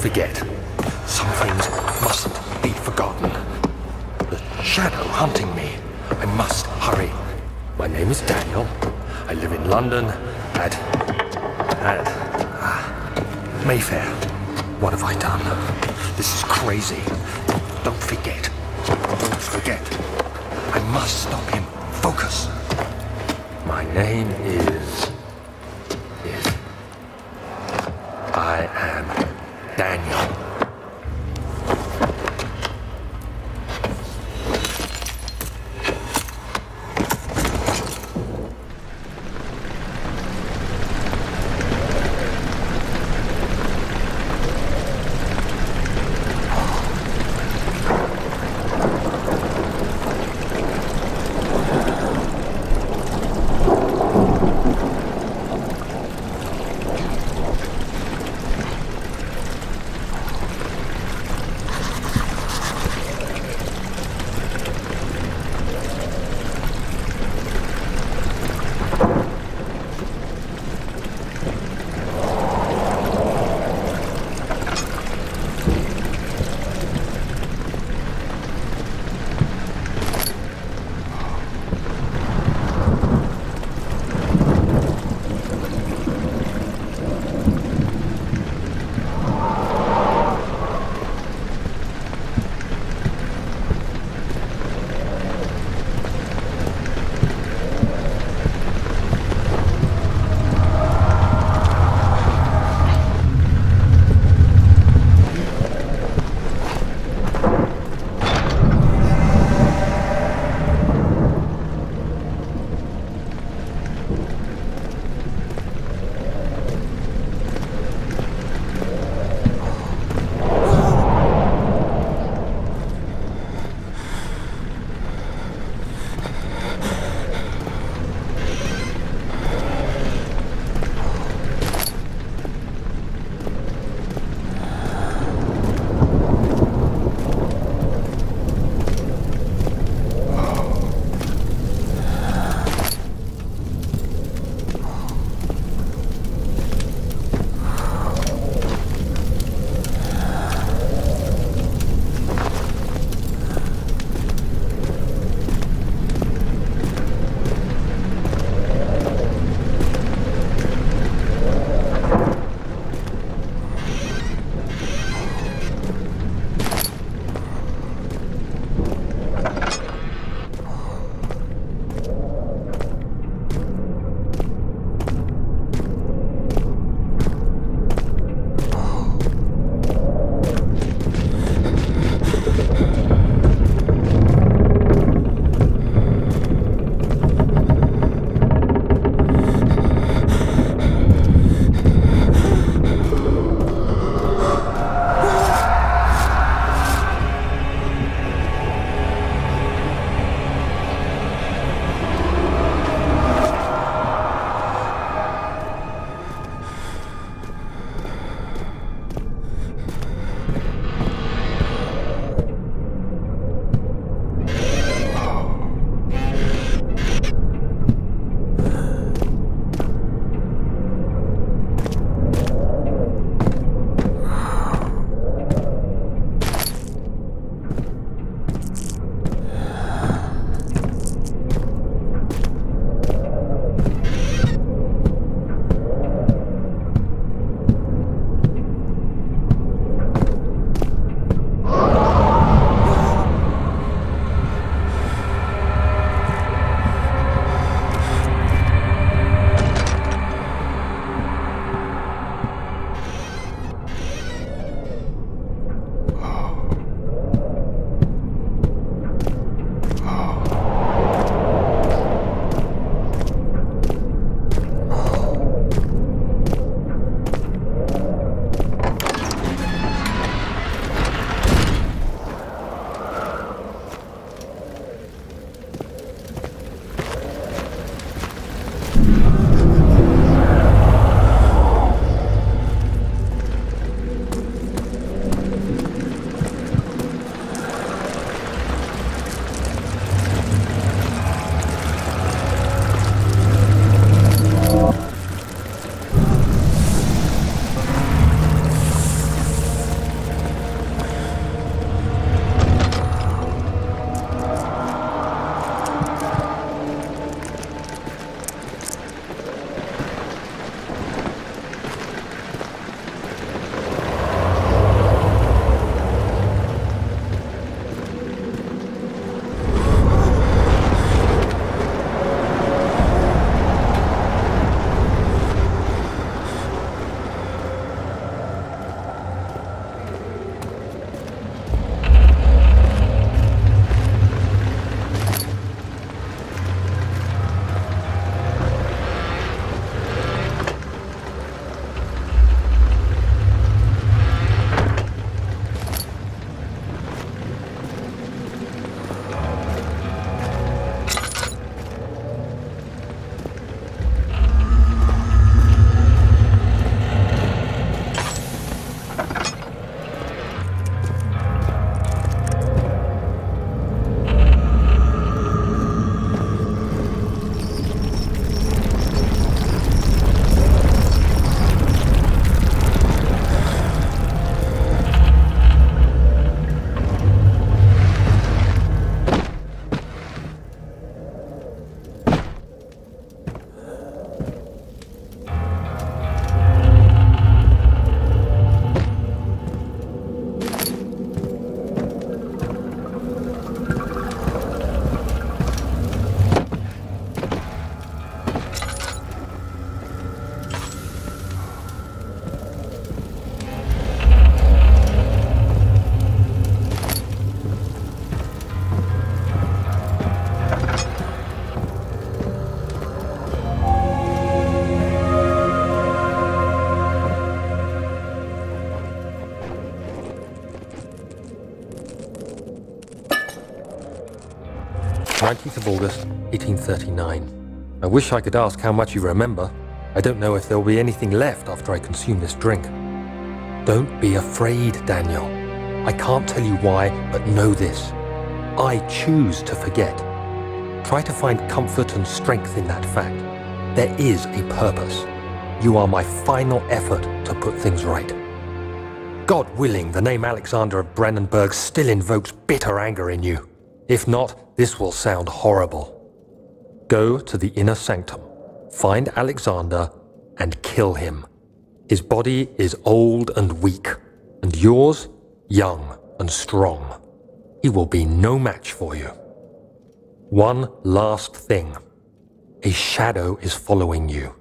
forget. Some things mustn't be forgotten. The shadow hunting me. I must hurry. My name is Daniel. I live in London at Mayfair. What have I done? This is crazy. Don't forget. Don't forget. I must stop him. Focus. My name is... I am Daniel. 19th of August, 1839. I wish I could ask how much you remember. I don't know if there will be anything left after I consume this drink. Don't be afraid, Daniel. I can't tell you why, but know this. I choose to forget. Try to find comfort and strength in that fact. There is a purpose. You are my final effort to put things right. God willing, the name Alexander of Brennenburg still invokes bitter anger in you. If not, this will sound horrible. Go to the inner sanctum, find Alexander, and kill him. His body is old and weak, and yours, young and strong. He will be no match for you. One last thing. A shadow is following you.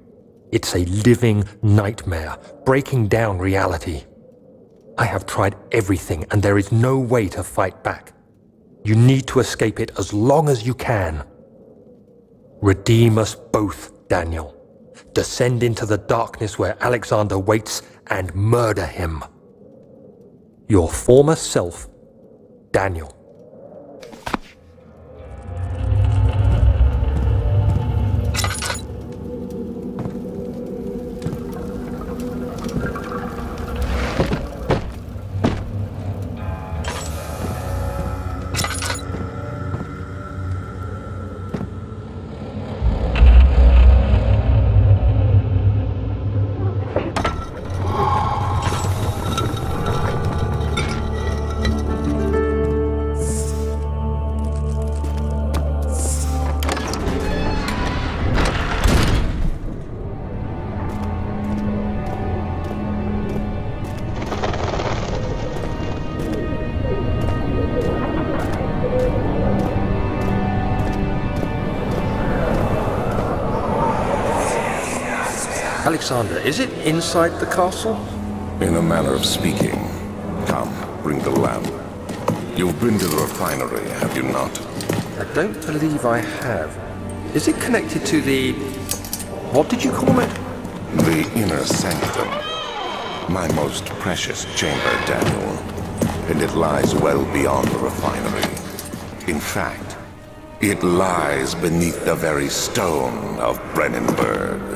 It's a living nightmare, breaking down reality. I have tried everything, and there is no way to fight back. You need to escape it as long as you can. Redeem us both, Daniel. Descend into the darkness where Alexander waits and murder him. Your former self, Daniel. Alexander, is it inside the castle? In a manner of speaking. Come, bring the lamp. You've been to the refinery, have you not? I don't believe I have. Is it connected to the... what did you call it? The inner sanctum. My most precious chamber, Daniel. And it lies well beyond the refinery. In fact, it lies beneath the very stone of Brennenburg.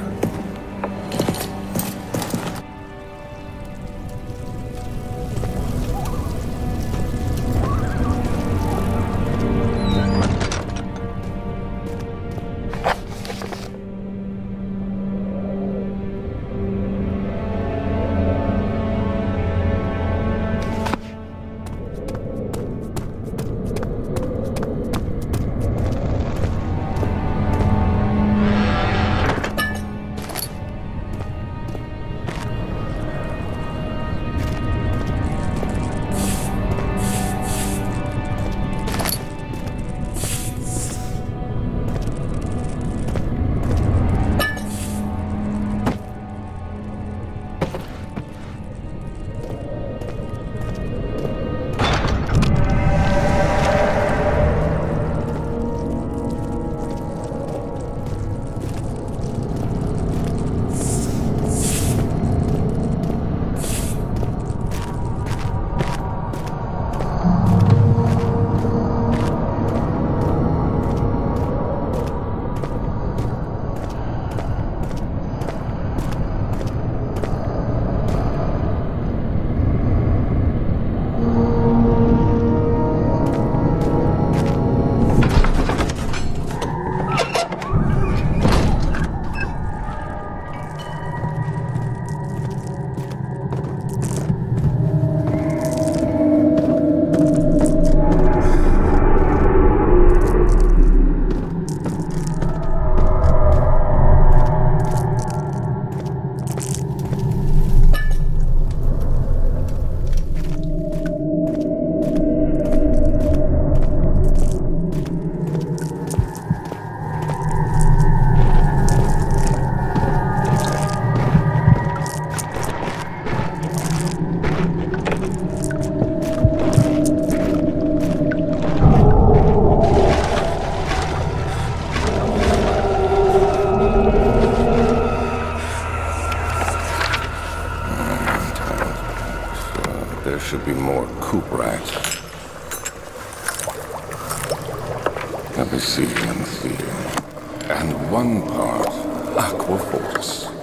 There should be more coop rats. Let me see. And 1 part aquaforce.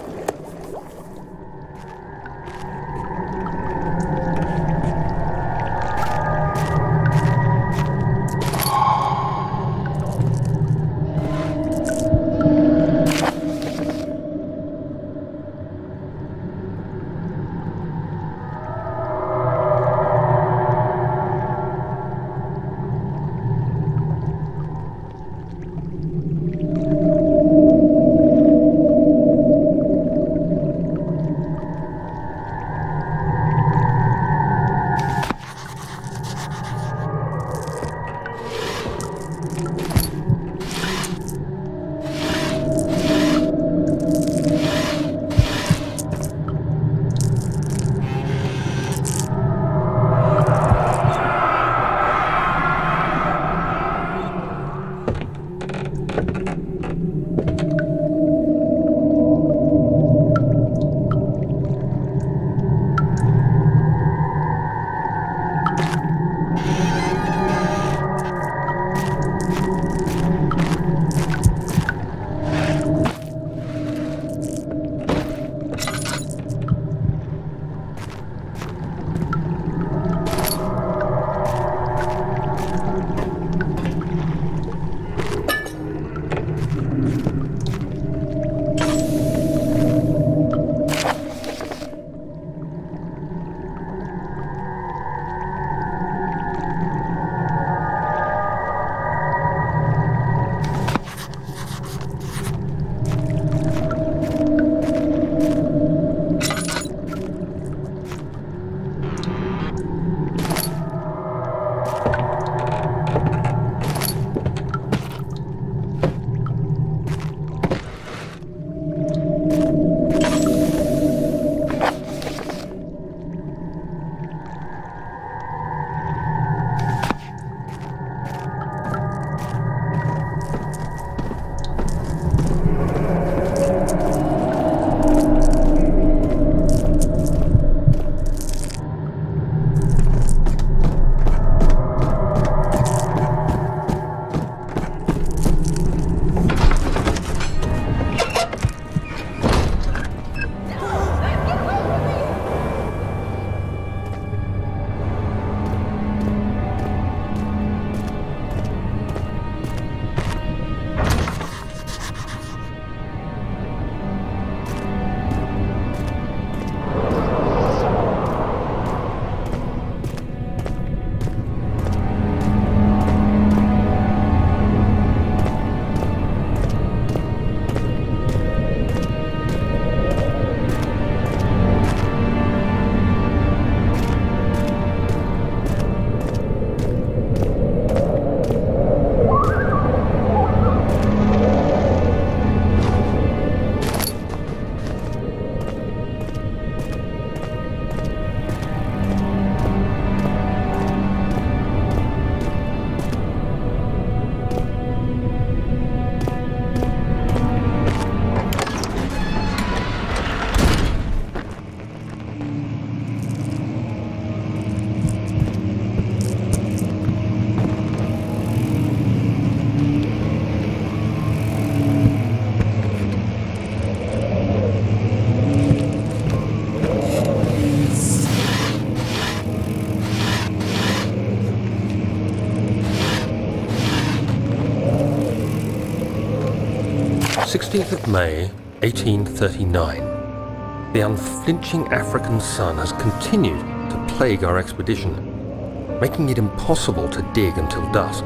May 1839. The unflinching African sun has continued to plague our expedition, making it impossible to dig until dusk.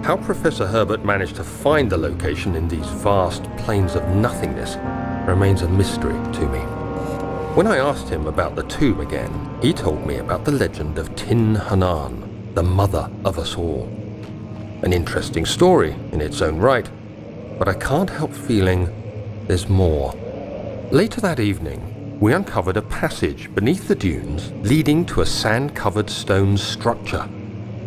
How Professor Herbert managed to find the location in these vast plains of nothingness remains a mystery to me. When I asked him about the tomb again, he told me about the legend of Tin Hanan, the mother of us all. An interesting story in its own right, but I can't help feeling there's more. Later that evening, we uncovered a passage beneath the dunes leading to a sand-covered stone structure.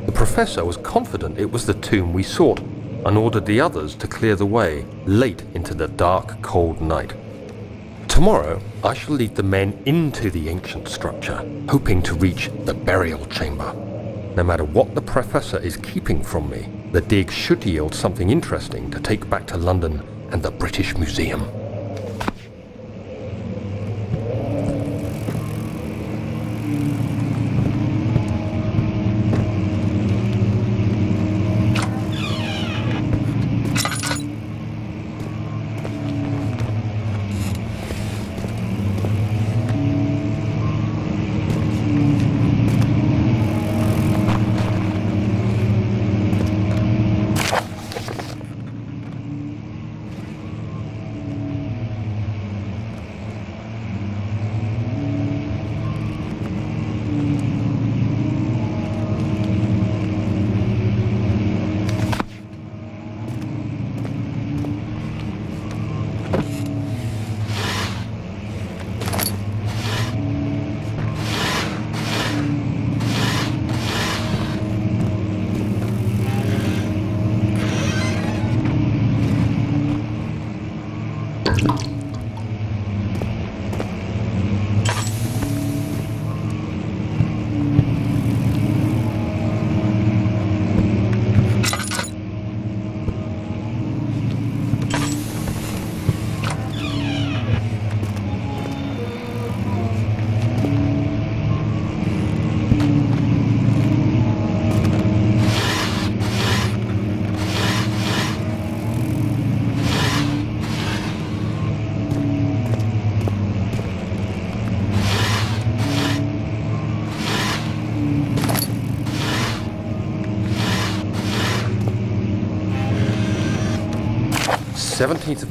The professor was confident it was the tomb we sought and ordered the others to clear the way late into the dark, cold night. Tomorrow, I shall lead the men into the ancient structure, hoping to reach the burial chamber. No matter what the professor is keeping from me, The dig should yield something interesting to take back to London and the British Museum.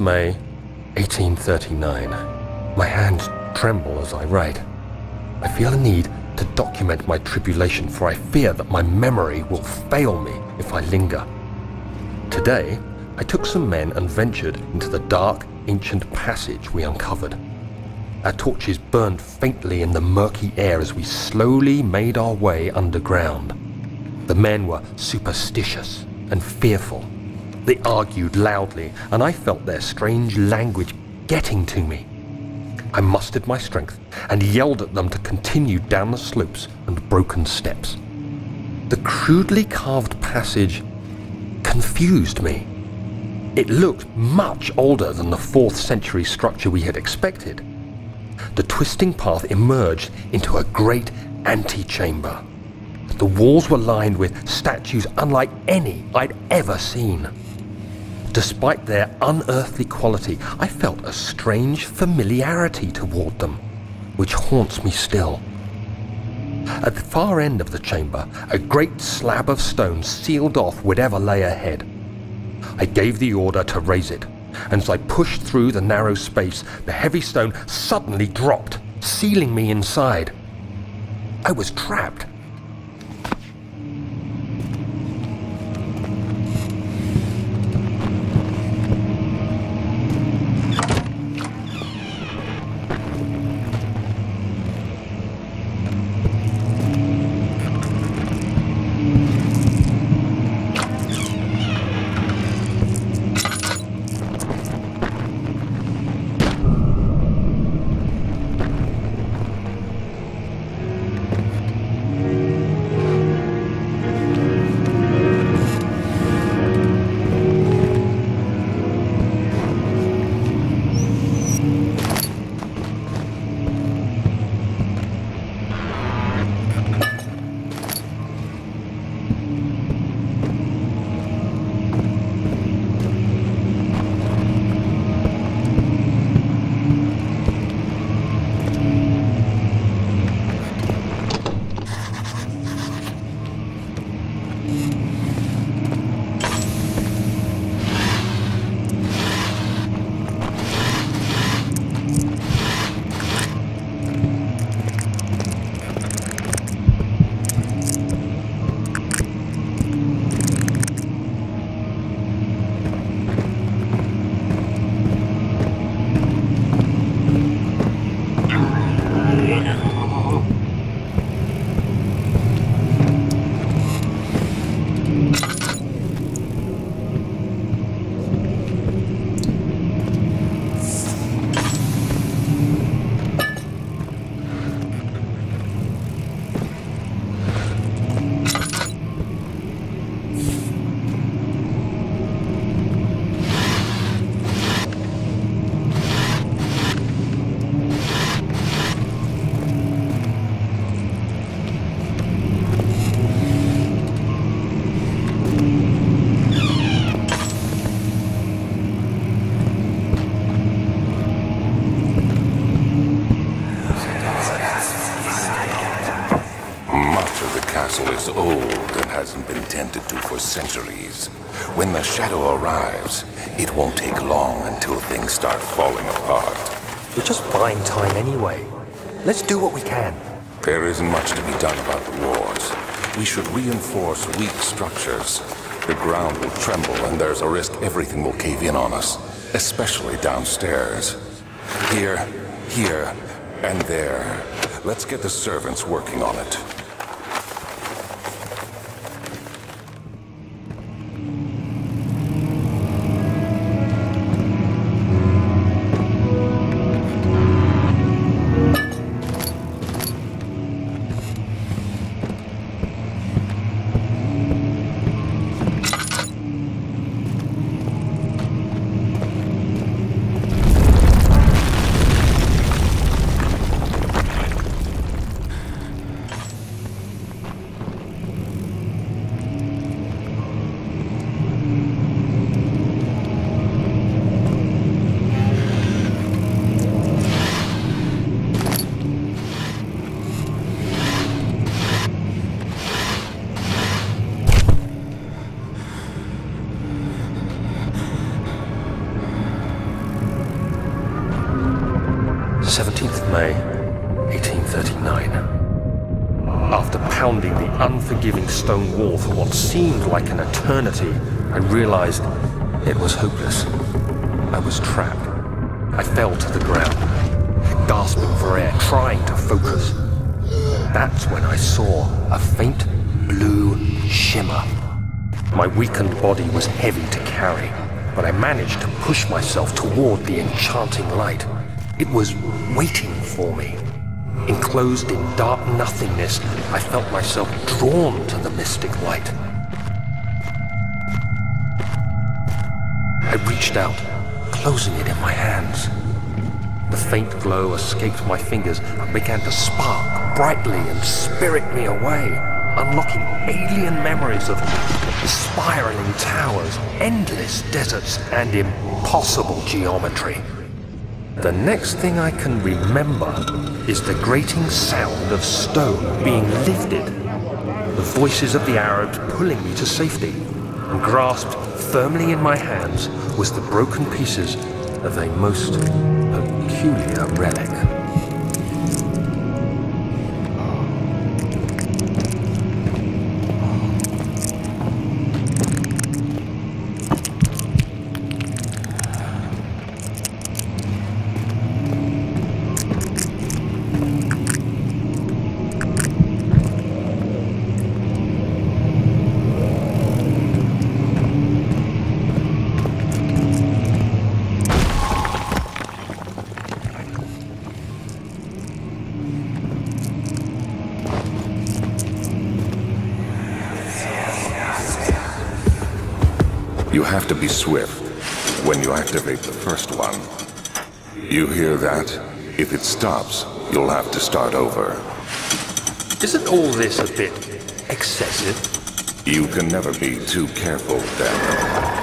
May 1839. My hands tremble as I write. I feel a need to document my tribulation, for I fear that my memory will fail me if I linger. Today, I took some men and ventured into the dark, ancient passage we uncovered. Our torches burned faintly in the murky air as we slowly made our way underground. The men were superstitious and fearful. They argued loudly, and I felt their strange language getting to me. I mustered my strength and yelled at them to continue down the slopes and broken steps. The crudely carved passage confused me. It looked much older than the 4th century structure we had expected. The twisting path emerged into a great antechamber. The walls were lined with statues unlike any I'd ever seen. Despite their unearthly quality, I felt a strange familiarity toward them, which haunts me still. At the far end of the chamber, a great slab of stone sealed off whatever lay ahead. I gave the order to raise it, and as I pushed through the narrow space, the heavy stone suddenly dropped, sealing me inside. I was trapped. furniture of the castle is old and hasn't been tended to for centuries. When the shadow arrives, it won't take long until things start falling apart. We're just buying time anyway. Let's do what we can. There isn't much to be done about the wars. We should reinforce weak structures. The ground will tremble and there's a risk everything will cave in on us, especially downstairs. Here, and there. Let's get the servants working on it. May 1839. After pounding the unforgiving stone wall for what seemed like an eternity, I realized it was hopeless. I was trapped. I fell to the ground, gasping for air, trying to focus. That's when I saw a faint blue shimmer. My weakened body was heavy to carry, but I managed to push myself toward the enchanting light. It was waiting for me. Enclosed in dark nothingness, I felt myself drawn to the mystic light. I reached out, closing it in my hands. The faint glow escaped my fingers and began to spark brightly and spirit me away, unlocking alien memories of spiraling towers, endless deserts, and impossible geometry. The next thing I can remember is the grating sound of stone being lifted, the voices of the Arabs pulling me to safety, and grasped firmly in my hands was the broken pieces of a most peculiar relic. You have to be swift when you activate the first one. You hear that? If it stops, you'll have to start over. Isn't all this a bit excessive? You can never be too careful, Daniel.